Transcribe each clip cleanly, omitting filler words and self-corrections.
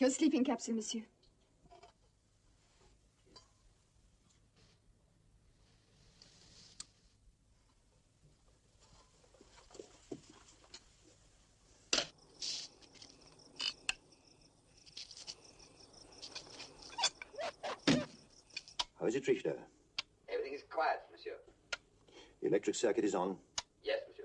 Her sleeping capsule, monsieur. How is it, Richter? Everything is quiet, monsieur. The electric circuit is on. Yes, monsieur.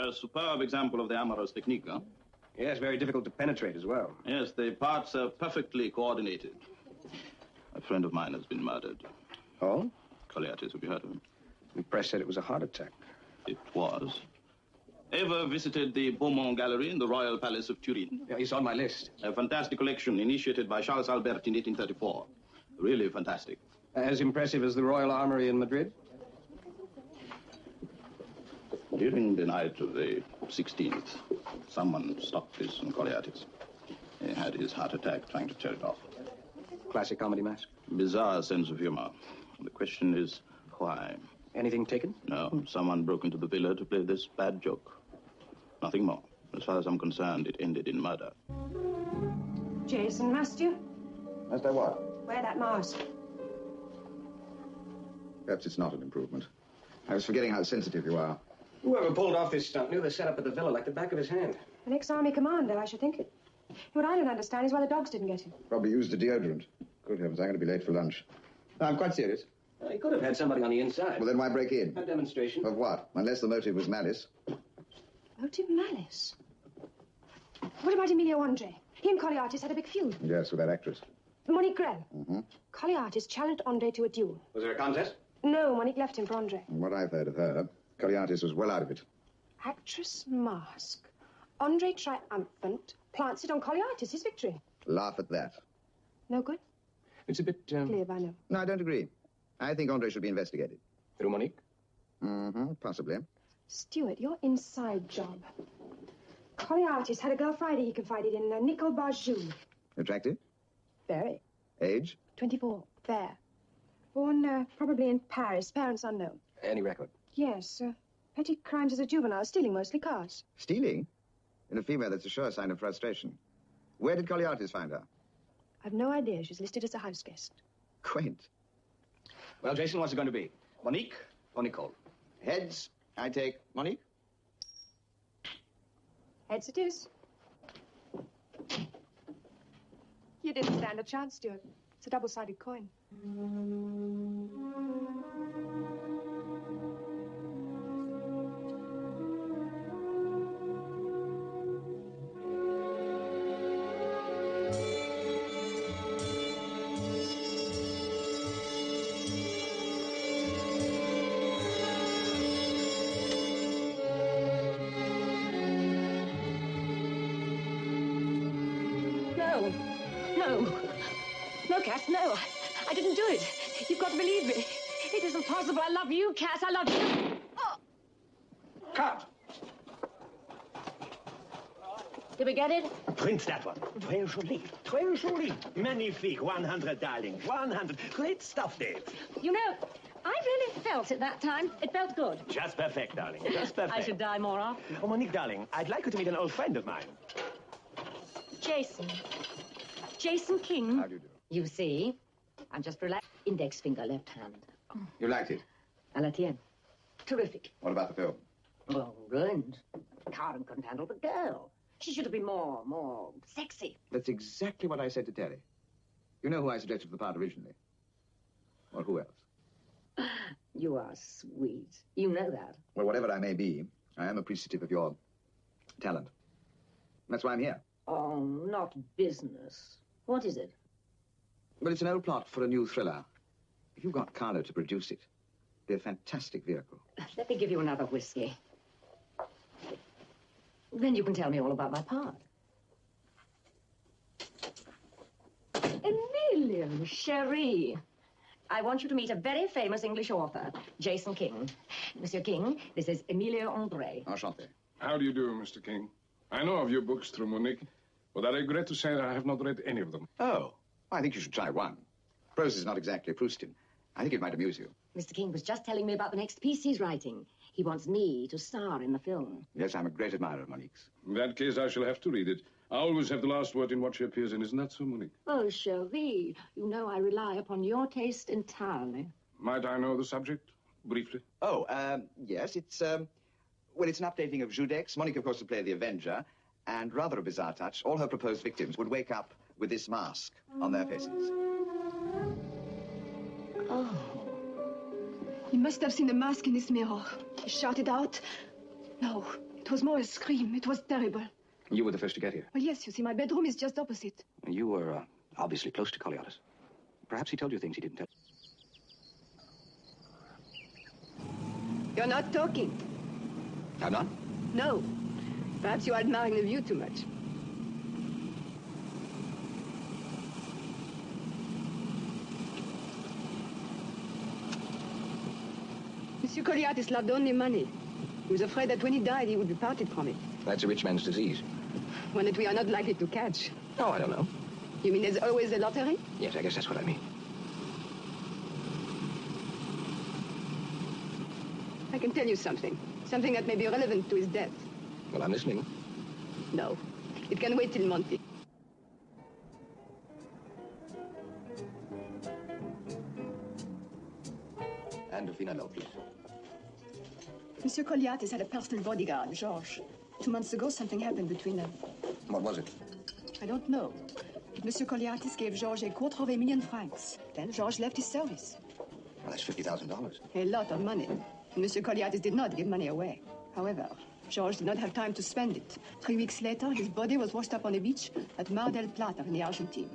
A superb example of the amorous technique, huh? Yes, very difficult to penetrate as well. Yes, the parts are perfectly coordinated. A friend of mine has been murdered. Oh? Colliatis, have you heard of him? The press said it was a heart attack. It was. Ever visited the Beaumont Gallery in the Royal Palace of Turin? Yeah, he's on my list. A fantastic collection initiated by Charles Albert in 1834. Really fantastic. As impressive as the Royal Armory in Madrid? During the night of the 16th, someone stopped this on Colliatis. He had his heart attack trying to tear it off. Classic comedy mask. Bizarre sense of humor. The question is, why? Anything taken? No, someone broke into the villa to play this bad joke. Nothing more. As far as I'm concerned, it ended in murder. Jason, must you? Must I what? Wear that mask. Perhaps it's not an improvement. I was forgetting how sensitive you are. Whoever pulled off this stunt knew the setup at the villa like the back of his hand. An ex-army commander, I should think. What I don't understand is why the dogs didn't get him. Probably used the deodorant. Good heavens, I'm going to be late for lunch. No, I'm quite serious. Well, he could have had somebody on the inside. Well, then why break in? A demonstration. Of what? Unless the motive was malice. Motive malice? What about Emilio Andre? He and Colliartis had a big feud. Yes, with that actress. Monique Grell. Mm-hmm. Colliartis challenged Andre to a duel. Was there a contest? No, Monique left him for Andre. From what I've heard of her, Colliartis was well out of it. Actress mask. Andre triumphant plants it on Colliartis, his victory. Laugh at that. No good? It's a bit, Glib, I know. No, I don't agree. I think Andre should be investigated. Through Monique? Mm-hmm, possibly. Stuart, your inside job. Colliartis had a girl Friday he confided in, Nicole Barjou. Attractive? Very. Age? 24. Fair. Born, probably in Paris. Parents unknown. Any record? Yes, petty crimes as a juvenile, stealing mostly cars. Stealing? In a female, that's a sure sign of frustration. Where did Colliartis find her? I've no idea. She's listed as a house guest. Quaint. Well, Jason, what's it going to be? Monique or Nicole? Heads, I take Monique. Heads it is. You didn't stand a chance, Stuart. It's a double-sided coin. No, Cass, no. I didn't do it. You've got to believe me. It isn't possible. I love you, Cass. I love you. Oh. Cut! Did we get it? Prince, that one. Très joli. Très joli. Magnifique. 100, darling. 100. Great stuff, Dave. You know, I really felt it that time. It felt good. Just perfect, darling. Just perfect. I should die more often. Oh, Monique, darling, I'd like you to meet an old friend of mine. Jason. Jason King. How do you do? You see, I'm just relaxed. Index finger, left hand. You liked it? À la tienne. Terrific. What about the film? Well, ruined. Karen couldn't handle the girl. She should have been more sexy. That's exactly what I said to Terry. You know who I suggested for the part originally? Or who else? You are sweet. You know that. Well, whatever I may be, I am appreciative of your talent. That's why I'm here. Oh, not business. What is it? Well, it's an old plot for a new thriller. If you've got Carlo to produce it, it'd be a fantastic vehicle. Let me give you another whiskey. Then you can tell me all about my part. Emilio, chérie. I want you to meet a very famous English author, Jason King. Monsieur King, this is Emilio Andre. Enchanté. How do you do, Mr. King? I know of your books through Monique, but I regret to say that I have not read any of them. Oh, I think you should try one. Prose is not exactly Proustin. I think it might amuse you. Mr. King was just telling me about the next piece he's writing. He wants me to star in the film. Yes, I'm a great admirer of Monique's. In that case, I shall have to read it. I always have the last word in what she appears in. Isn't that so, Monique? Oh, chérie, you know I rely upon your taste entirely. Might I know the subject, briefly? Oh, yes, it's, well, it's an updating of Judex. Monique, of course, will play the Avenger. And rather a bizarre touch, all her proposed victims would wake up with this mask on their faces. Oh. He must have seen the mask in this mirror. He shouted out. No, it was more a scream. It was terrible. You were the first to get here. Well, yes, you see, my bedroom is just opposite. You were obviously close to Colliartis. Perhaps he told you things he didn't tell. You're not talking. I'm not? No. Perhaps you're admiring the view too much. Monsieur Colliartis loved only money. He was afraid that when he died, he would be parted from it. That's a rich man's disease. One that we are not likely to catch. Oh, I don't know. You mean there's always a lottery? Yes, I guess that's what I mean. I can tell you something. Something that may be relevant to his death. Well, I'm listening. No. It can wait till Monty. And Finalo, please. Monsieur Colliatis had a personal bodyguard, Georges. 2 months ago, something happened between them. What was it? I don't know. But Monsieur Colliatis gave Georges $250,000. Then Georges left his service. Well, that's $50,000. A lot of money. And Monsieur Colliatis did not give money away. However, Georges did not have time to spend it. 3 weeks later, his body was washed up on a beach at Mar del Plata in the Argentine.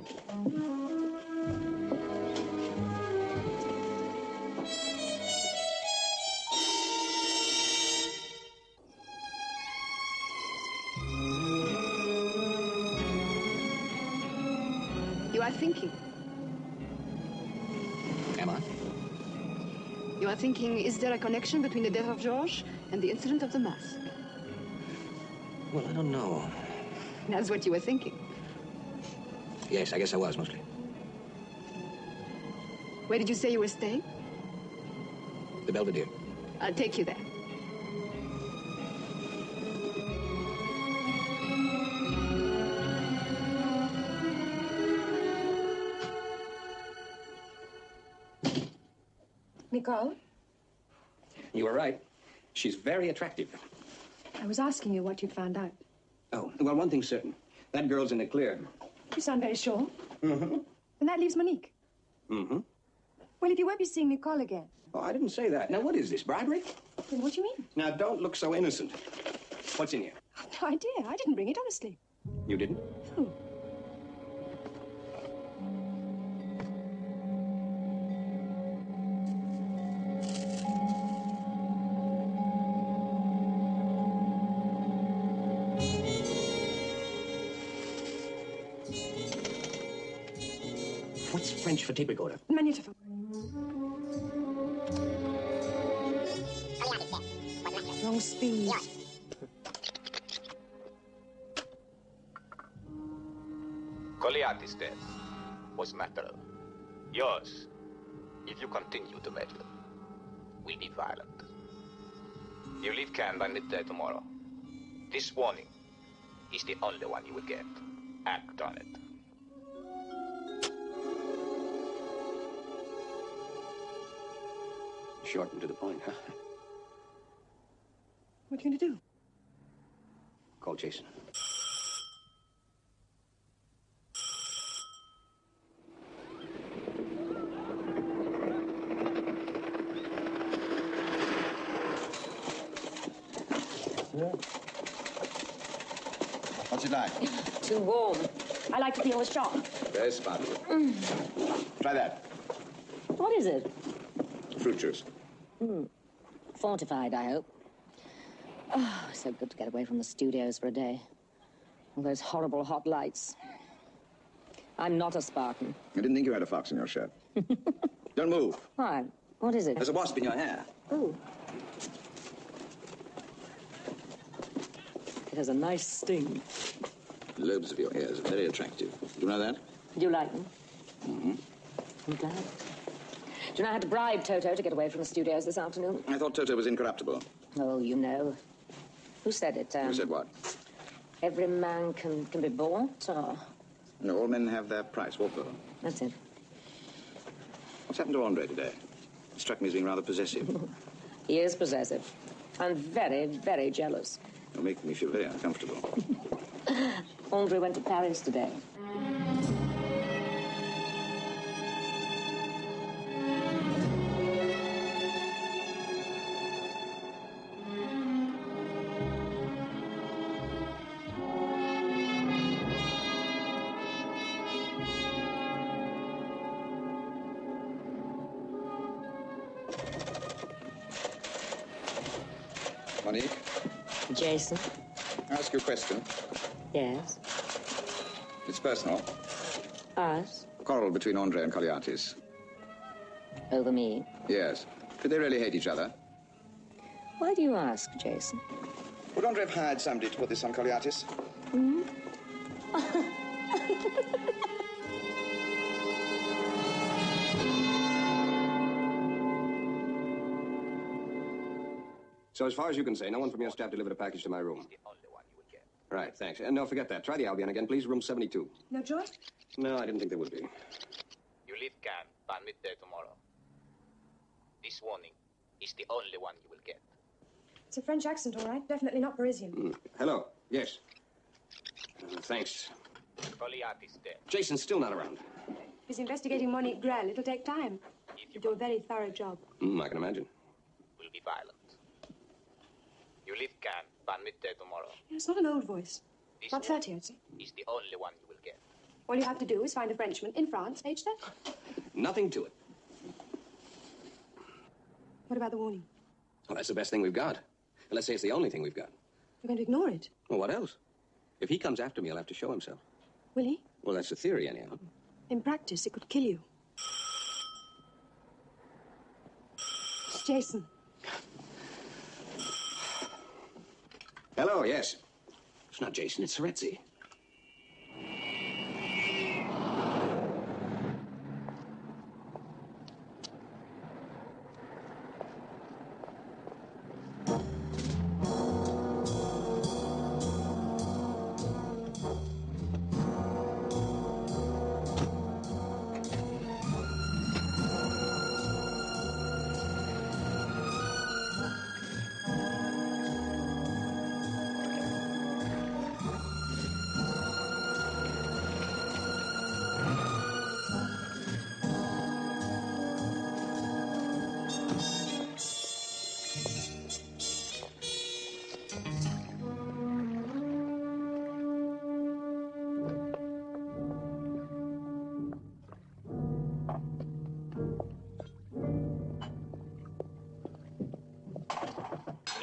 You are thinking. Am I? You are thinking, is there a connection between the death of Georges and the incident of the mask? Well, I don't know. That's what you were thinking. Yes, I guess I was, mostly. Where did you say you were staying? The Belvedere. I'll take you there. Nicole, You were right. She's very attractive. I was asking you what you'd found out. Oh, well, one thing's certain. That girl's in the clear. You sound very sure. Mm-hmm. And that leaves Monique. Mm-hmm. Well, if you won't be seeing Nicole again. Oh, I didn't say that. Now, what is this, bribery? Then what do you mean? Now, don't look so innocent. What's in here? I've no idea. I didn't bring it, honestly. You didn't? No. What's French for tape recorder? Magnetophone. Wrong speed. Colliatis' death was natural. Yours, if you continue to meddle, will be violent. You leave Cannes by midday tomorrow. This warning is the only one you will get. Act on it. Short and to the point, huh? What are you going to do? Call Jason. What's it like? Too warm. I like to feel the shock. Very smart. Try that. What is it? Fruit juice. Fortified, I hope. Oh, so good to get away from the studios for a day. All those horrible hot lights. I'm not a Spartan. I didn't think you had a fox in your shirt. Don't move. Why? What is it? There's a wasp in your hair. Oh. It has a nice sting. The lobes of your ears are very attractive. You know that? Do you like them? Mm-hmm. I'm glad. Do you know I had to bribe Toto to get away from the studios this afternoon? I thought Toto was incorruptible. Oh, you know. Who said it? Who said what? Every man can be bought, or... No, all men have their price. What for? That's it. What's happened to Andre today? He struck me as being rather possessive. He is possessive. And very, very jealous. You're making me feel very uncomfortable. Andre went to Paris today. Monique, Jason? I ask you a question. Yes? It's personal. Us? A quarrel between Andre and Colliatis. Over me? Yes. Did they really hate each other? Why do you ask, Jason? Would Andre have hired somebody to put this on Colliatis? Hmm? So as far as you can say, no one from your staff delivered a package to my room. Right, thanks. And no, forget that. Try the Albion again, please. Room 72. No, George? No, I didn't think there would be. You leave Cannes by midday tomorrow. This This warning is the only one you will get. It's a French accent, all right. Definitely not Parisian. Hello. Yes. Thanks. Goliath is dead. Jason's still not around. He's investigating Monique Grell. It'll take time. You do a very thorough job. I can imagine. Will be violent. You leave Cannes by midday tomorrow. It's not an old voice. This About 30, I'd say. is the only one you will get. All you have to do is find a Frenchman in France, aged 30. Nothing to it. What about the warning? Well, that's the best thing we've got. And let's say it's the only thing we've got. You're going to ignore it? Well, what else? If he comes after me, he'll have to show himself. Will he? Well, that's the theory, anyhow. In practice, it could kill you. It's Jason. Hello, yes. It's not Jason, it's Serezzi.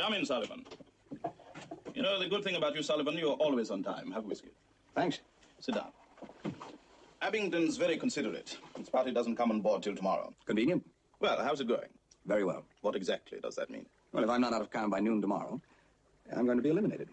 Come in, Sullivan. You know, the good thing about you, Sullivan, you're always on time. Have whiskey. Thanks. Sit down. Abington's very considerate. His party doesn't come on board till tomorrow. Convenient? Well, how's it going? Very well. What exactly does that mean? Well, if I'm not out of Cannes by noon tomorrow, I'm going to be eliminated.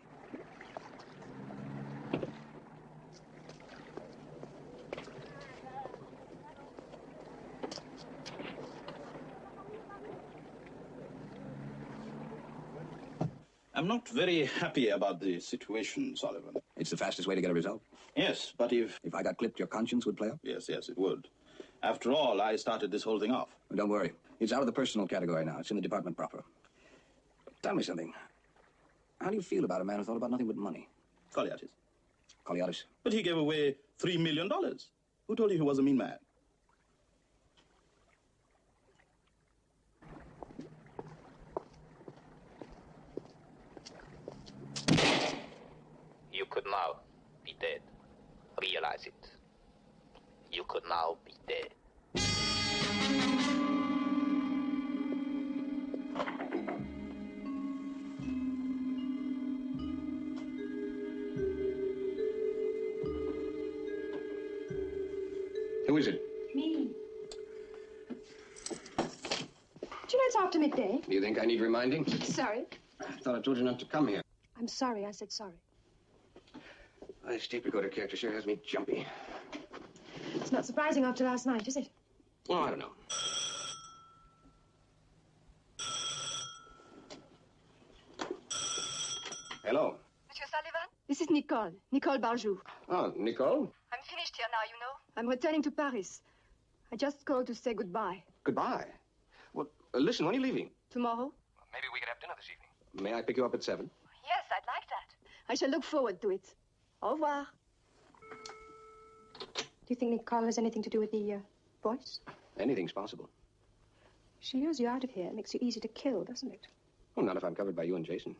I'm not very happy about the situation, Sullivan. It's the fastest way to get a result. Yes, but if I got clipped, your conscience would play up? Yes, it would. After all, I started this whole thing off. Well, don't worry. It's out of the personal category now. It's in the department proper. Tell me something. How do you feel about a man who thought about nothing but money? Colliatis. Colliatis? But he gave away $3 million. Who told you he was a mean man? You could now be dead. Realize it. You could now be dead. Who is it? Me. Do you know it's after midday? Do you think I need reminding? Sorry. I thought I told you not to come here. I'm sorry. I said sorry. This deep recorder character sure has me jumpy. It's not surprising after last night, is it? Well, I don't know. Hello. Monsieur Sullivan? This is Nicole. Nicole Barjou. Oh, Nicole? I'm finished here now, you know. I'm returning to Paris. I just called to say goodbye. Goodbye. Well, listen, when are you leaving? Tomorrow? Maybe we could have dinner this evening. May I pick you up at 7? Yes, I'd like that. I shall look forward to it. Au revoir. Do you think Nicole has anything to do with the voice? Anything's possible. She lures you out of here. It makes you easy to kill, doesn't it? Well, not if I'm covered by you and Jason.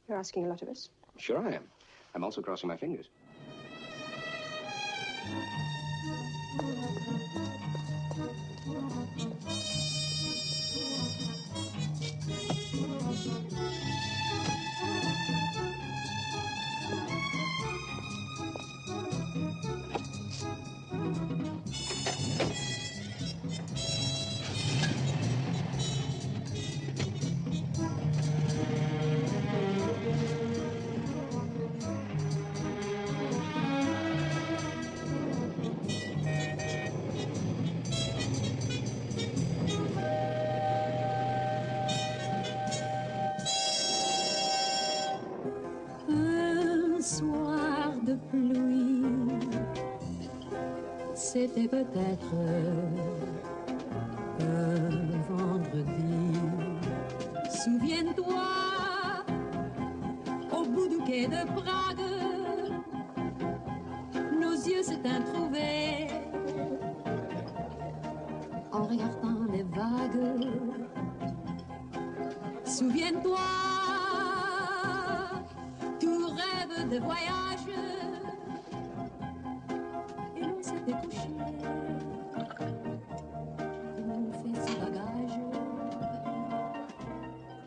You're asking a lot of us. Sure I am. I'm also crossing my fingers. C'était peut-être un vie. Souviens-toi, au bout du quai de Prague, nos yeux s'étaient trouvés en regardant les vagues. Souviens-toi, tout rêve de voyage, et l'on s'était couché, et l'on fait ses bagages.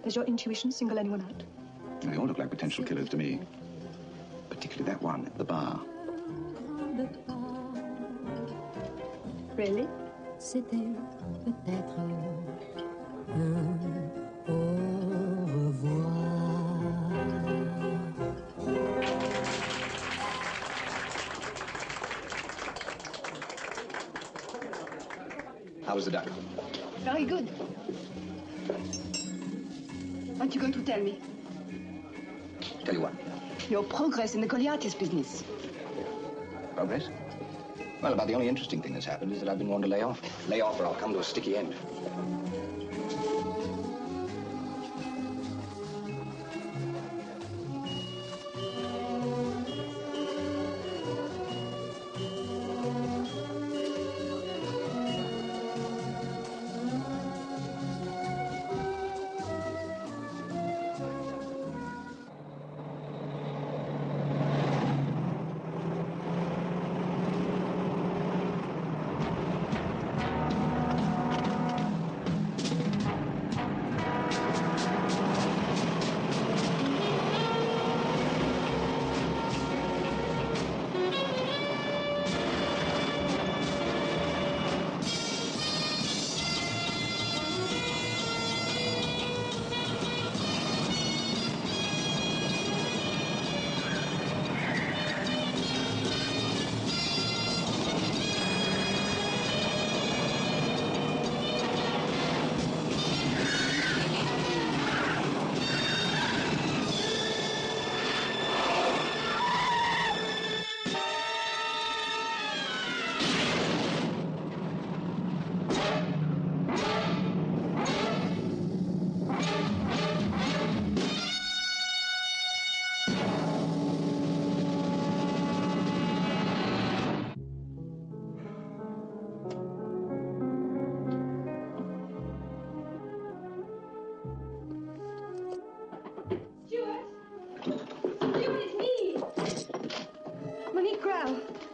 Does your intuition single anyone out? They all look like potential killers to me. Particularly that one at the bar. Really? C'était peut-être un au revoir. How was the duck? Very good. Aren't you going to tell me? Tell you what? Your progress in the Colliatis business. Progress? Well, about the only interesting thing that's happened is that I've been warned to lay off. Lay off or I'll come to a sticky end.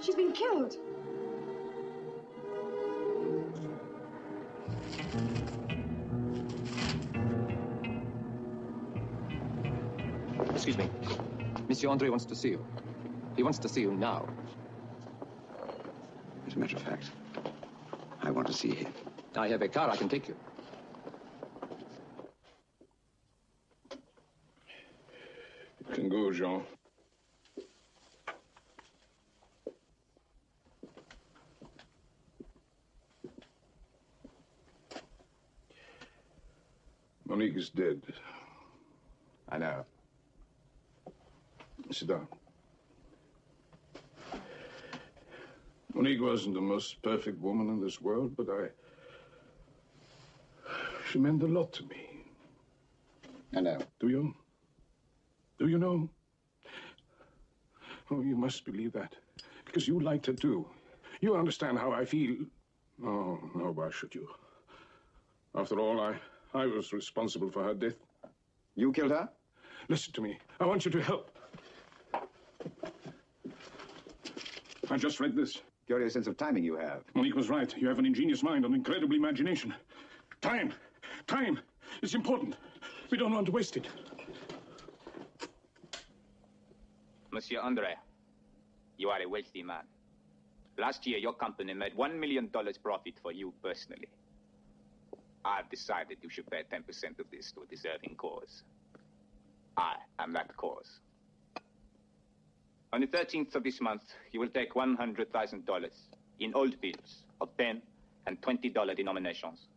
She's been killed. Excuse me. Monsieur Andre wants to see you. He wants to see you now. As a matter of fact, I want to see him. I have a car. I can take you. You can go, Jean. Monique is dead. I know. Sit down. Monique wasn't the most perfect woman in this world, but she meant a lot to me. I know. Do you? Do you know? Oh, you must believe that. Because you liked her too. You understand how I feel. Oh, no, why should you? After all, I was responsible for her death. You killed her? Listen to me. I want you to help. I just read this. Curious sense of timing you have. Monique was right. You have an ingenious mind, an incredible imagination. Time. Time is important. We don't want to waste it. Monsieur Andre, you are a wealthy man. Last year, your company made $1 million profit for you personally. I've decided you should pay 10% of this to a deserving cause. I am that cause. On the 13th of this month, you will take $100,000 in old bills of $10 and $20 denominations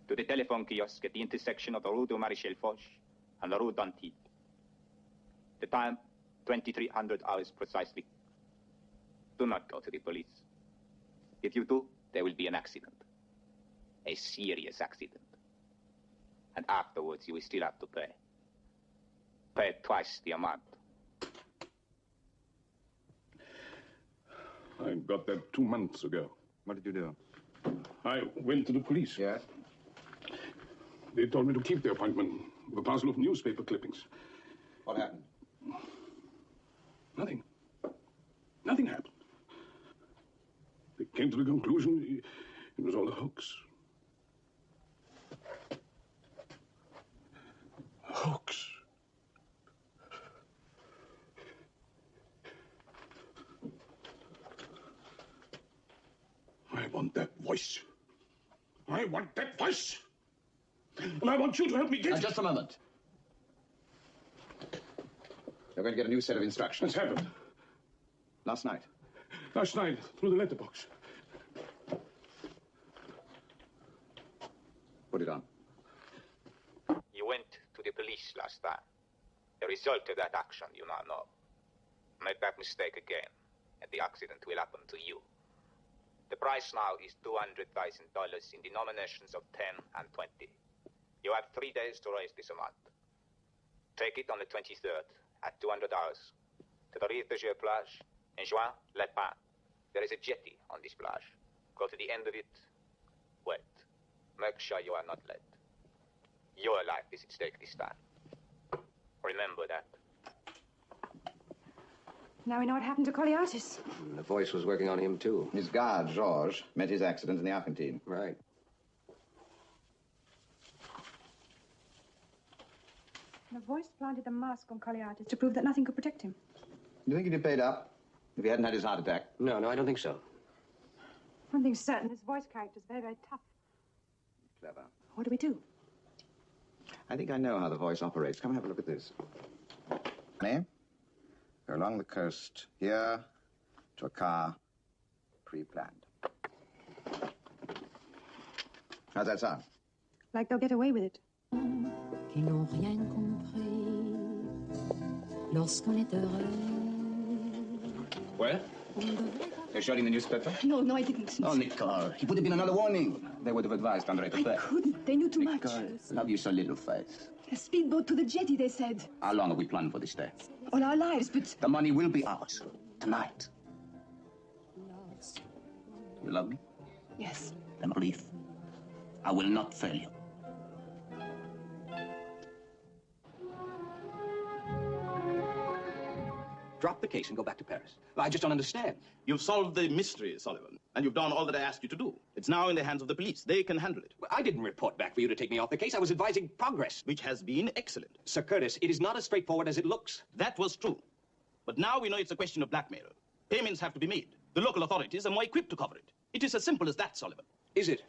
to the telephone kiosk at the intersection of the Rue du Maréchal Foch and the Rue d'Antibes. The time, 2300 hours precisely. Do not go to the police. If you do, there will be an accident. A serious accident. And afterwards, you will still have to pay. Pay twice the amount. I got that 2 months ago. What did you do? I went to the police. Yes? They told me to keep the appointment with a parcel of newspaper clippings. What happened? Nothing. Nothing happened. They came to the conclusion it was all a hoax. A hoax. I want that voice. I want that voice. And I want you to help me get... Just a moment. You're going to get a new set of instructions. What's happened? Last night. Last night, through the letterbox. Put it on. You went to the police last time. The result of that action you now know. Make that mistake again, and the accident will happen to you. The price now is $200,000 in denominations of 10 and 20. You have 3 days to raise this amount. Take it on the 23rd at 200 hours to the Rive de Jeu plage in Juin-les-Pins. There is a jetty on this plage. Go to the end of it. Wait. Make sure you are not late. Your life is at stake this time. Remember that. Now we know what happened to Colliatis. The voice was working on him, too. His guard, Georges, met his accident in the Argentine. Right. The voice planted the mask on Colliatis to prove that nothing could protect him. Do you think he'd be paid up if he hadn't had his heart attack? No, I don't think so. One thing's certain, this voice character's very, very tough. Clever. What do we do? I think I know how the voice operates. Come and have a look at this. Honey, go along the coast here to a car pre-planned. How's that sound? Like they'll get away with it. Qui n'ont rien compris lorsqu'on est heureux. Well? They're shouting the newspaper? No, I didn't. Oh, Nicole, he would have been another warning. They would have advised Andre to pay. I couldn't. They knew too much. Love you so little, Faith. A speedboat to the jetty, they said. How long have we planned for this day? All our lives, but... The money will be ours. Tonight. You love me? Yes. Then believe. I will not fail you. Drop the case and go back to Paris. I just don't understand. You've solved the mystery, Sullivan, and you've done all that I asked you to do. It's now in the hands of the police. They can handle it. I didn't report back for you to take me off the case. I was advising progress. Which has been excellent. Sir Curtis, it is not as straightforward as it looks. That was true. But now we know it's a question of blackmail. Payments have to be made. The local authorities are more equipped to cover it. It is as simple as that, Sullivan. Is it?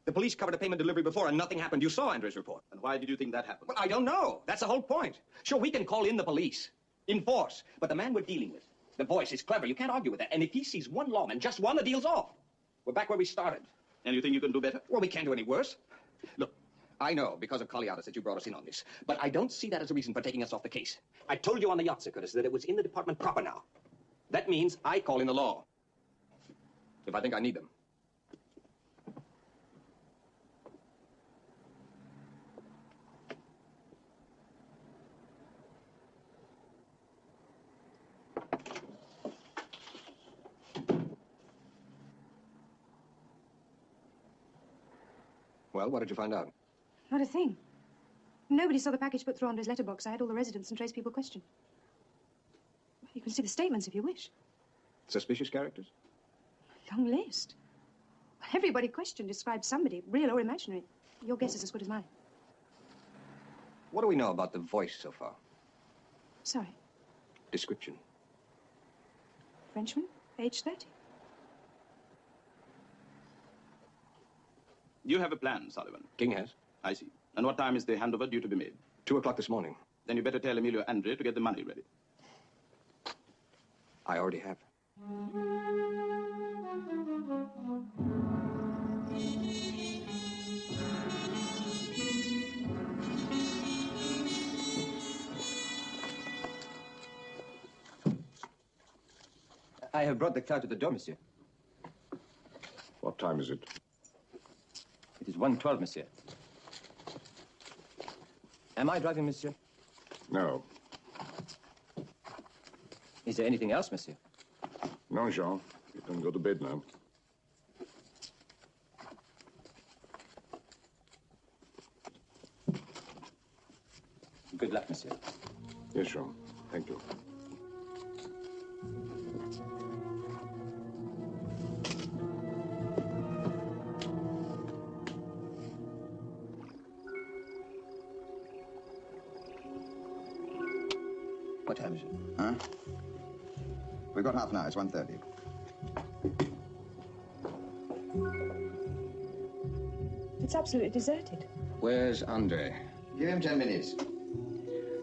The police covered a payment delivery before and nothing happened. You saw Andre's report. And why did you think that happened? Well, I don't know. That's the whole point. Sure, we can call in the police. In force. But the man we're dealing with, the voice, is clever. You can't argue with that. And if he sees one lawman, just one, the deal's off. We're back where we started. And you think you can do better? Well, we can't do any worse. Look, I know because of Colliatis that you brought us in on this. But I don't see that as a reason for taking us off the case. I told you on the yacht, Sir Curtis, that it was in the department proper now. That means I call in the law. If I think I need them. Well, what did you find out? Not a thing. Nobody saw the package put through Andre's letterbox. I had all the residents and tradespeople questioned. You can see the statements if you wish. Suspicious characters? Long list. Everybody questioned described somebody, real or imaginary. Your guess is as good as mine. What do we know about the voice so far? Sorry. Description. Frenchman, age 30. You have a plan, Sullivan. King has. I see. And what time is the handover due to be made? 2 o'clock this morning. Then you better tell Emilio Andre to get the money ready. I already have. I have brought the car to the door, monsieur. What time is it? It is 1:12, monsieur. Am I driving, monsieur? No. Is there anything else, monsieur? No, Jean. You can go to bed now. Good luck, monsieur. Yes, Jean. Thank you. What time is it? Huh? We've got half an hour. It's 1:30. It's absolutely deserted. Where's Andre? Give him 10 minutes.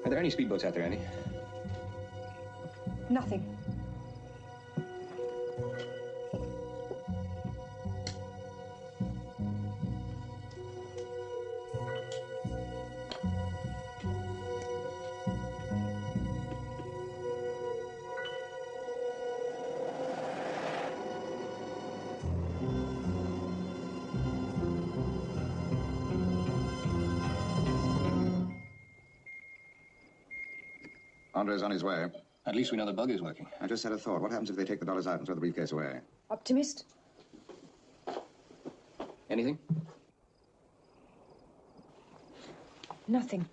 Are there any speedboats out there, Annie? Nothing. Andre's on his way. At least we know the bug is working. I just had a thought. What happens if they take the dollars out and throw the briefcase away? Optimist? Anything? Nothing.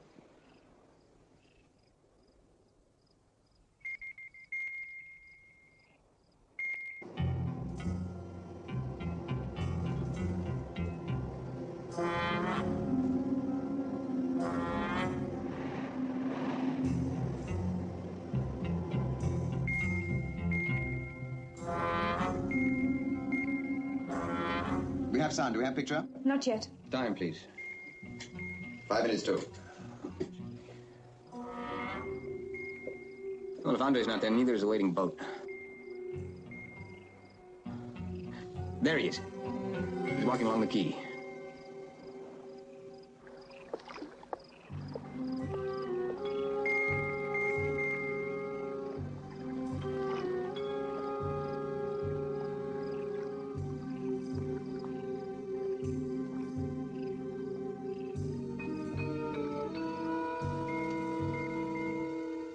We have sound. Do we have picture? Not yet. Time, please. 5 minutes too. Well, if Andre's not there, neither is the waiting boat. There he is. He's walking along the quay.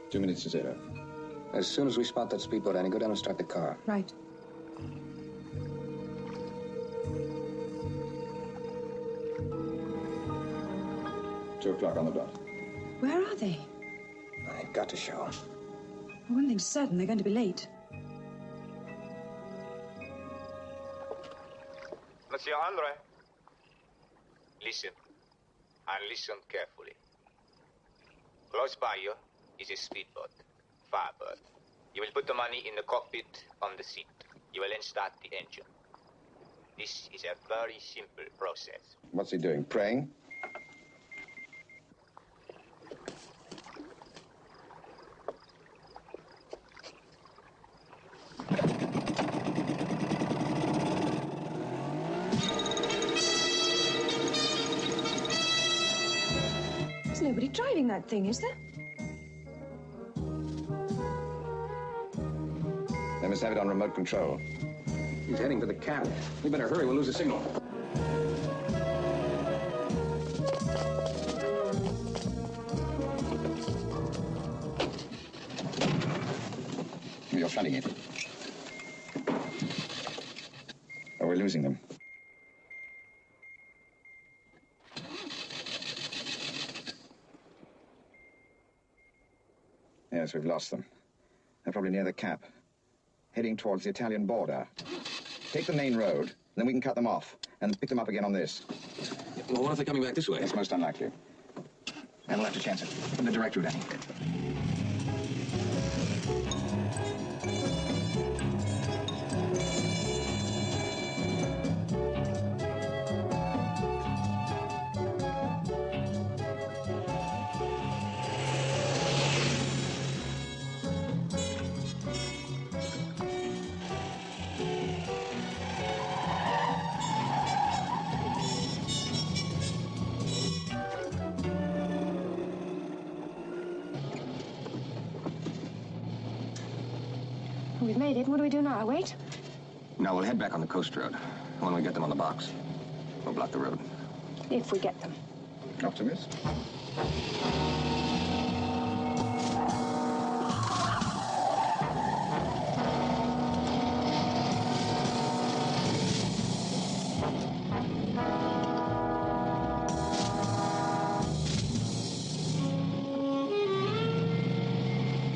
Two minutes to 0. As soon as we spot that speedboat, Annie, go down and start the car. Right. Two o'clock on the dot. Where are they? I've got to show. One thing's certain, they're going to be late. Monsieur Andre, listen, and listen carefully. Close by you is a speedboat, Firebird. You will put the money in the cockpit on the seat. You will then start the engine. This is a very simple process. What's he doing? Praying? There's nobody driving that thing, is there? They must have it on remote control. He's heading for the cab. We better hurry, we'll lose the signal. You're flooding it. Oh, we're losing them. Yes, we've lost them. They're probably near the cap, heading towards the Italian border. Take the main road, then we can cut them off and pick them up again on this. Well, what if they're coming back this way? That's most unlikely. And we'll have to chance it. The direct route, Annie. We've made it. What do we do now? Wait? No, we'll head back on the coast road. When we get them on the box, we'll block the road. If we get them. Optimist?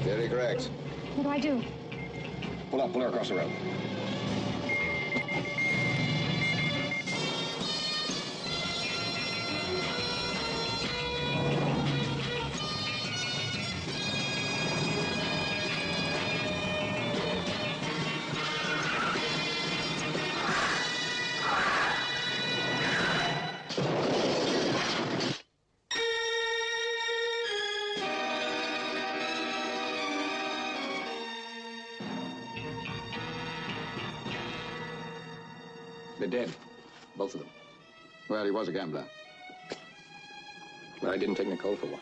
Very correct. What do I do? Pull her across the road. They're dead. Both of them. Well, he was a gambler. But I didn't take Nicole for one.